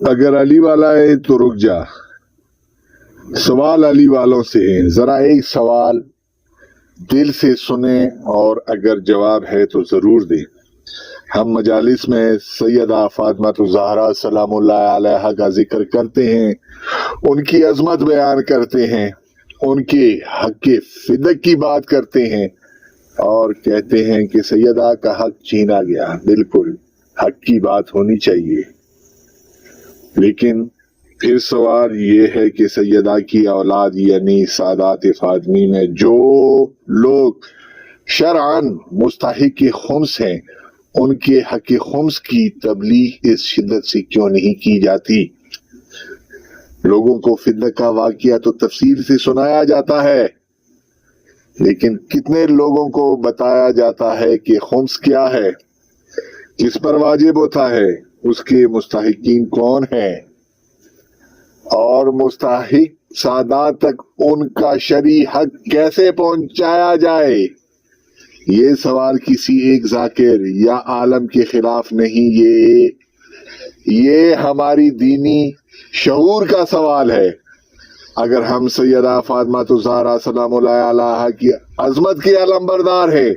اگر علی والا ہے تو رک جا، سوال علی والوں سے ہے، ذرا ایک سوال دل سے سنیں اور اگر جواب ہے تو ضرور دیں۔ ہم مجالس میں سیدہ فاطمہ الزہرا سلام اللہ علیہا کا ذکر کرتے ہیں، ان کی عظمت بیان کرتے ہیں، ان کے حق فدق کی بات کرتے ہیں اور کہتے ہیں کہ سیدہ کا حق چھینا گیا۔ بالکل حق کی بات ہونی چاہیے، لیکن پھر سوال یہ ہے کہ سیدہ کی اولاد یعنی سادات فاطمی میں جو لوگ شرعاً مستحق خمس ہیں، ان کے حق خمس کی تبلیغ اس شدت سے کیوں نہیں کی جاتی؟ لوگوں کو فدق کا واقعہ تو تفصیل سے سنایا جاتا ہے، لیکن کتنے لوگوں کو بتایا جاتا ہے کہ خمس کیا ہے، جس پر واجب ہوتا ہے، اس کے مستحقین کون ہیں، اور مستحق سادات تک ان کا شرعی حق کیسے پہنچایا جائے؟ یہ سوال کسی ایک ذاکر یا عالم کے خلاف نہیں، یہ ہماری دینی شعور کا سوال ہے۔ اگر ہم سیدہ فاطمہ الزہرا سلام اللہ علیہا کی عظمت کے علمبردار ہیں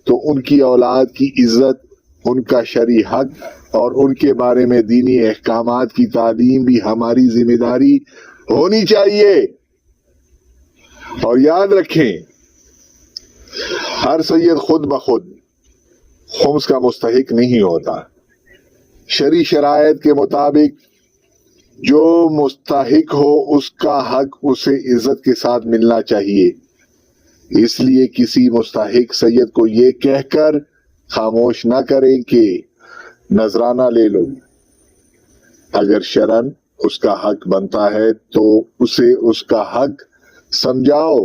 تو ان کی اولاد کی عزت، ان کا شرعی حق اور ان کے بارے میں دینی احکامات کی تعلیم بھی ہماری ذمہ داری ہونی چاہیے۔ اور یاد رکھیں، ہر سید خود بخود خمس کا مستحق نہیں ہوتا۔ شرعی شرائط کے مطابق جو مستحق ہو اس کا حق اسے عزت کے ساتھ ملنا چاہیے۔ اس لیے کسی مستحق سید کو یہ کہہ کر خاموش نہ کریں کہ نذرانہ لے لو۔ اگر شرعاً اس کا حق بنتا ہے تو اسے اس کا حق سمجھاؤ،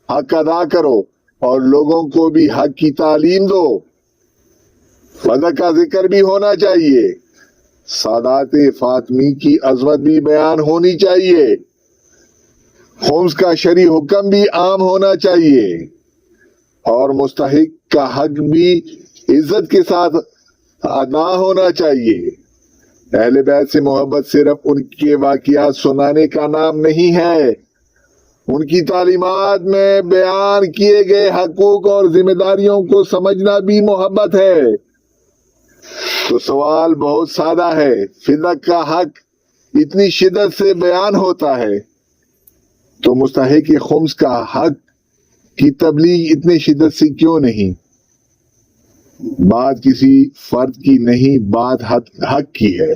حق ادا کرو اور لوگوں کو بھی حق کی تعلیم دو۔ فدق کا ذکر بھی ہونا چاہیے، سادات فاطمی کی عظمت بھی بیان ہونی چاہیے، خمس کا شرعی حکم بھی عام ہونا چاہیے اور مستحق کا حق بھی عزت کے ساتھ ادا ہونا چاہیے۔ اہل بیت سے محبت صرف ان کے واقعات سنانے کا نام نہیں ہے، ان کی تعلیمات میں بیان کیے گئے حقوق اور ذمہ داریوں کو سمجھنا بھی محبت ہے۔ تو سوال بہت سادہ ہے، فدق کا حق اتنی شدت سے بیان ہوتا ہے تو مستحق خمس کا حق کی تبلیغ اتنی شدت سے کیوں نہیں؟ بات کسی فرد کی نہیں، بات حق کی ہے۔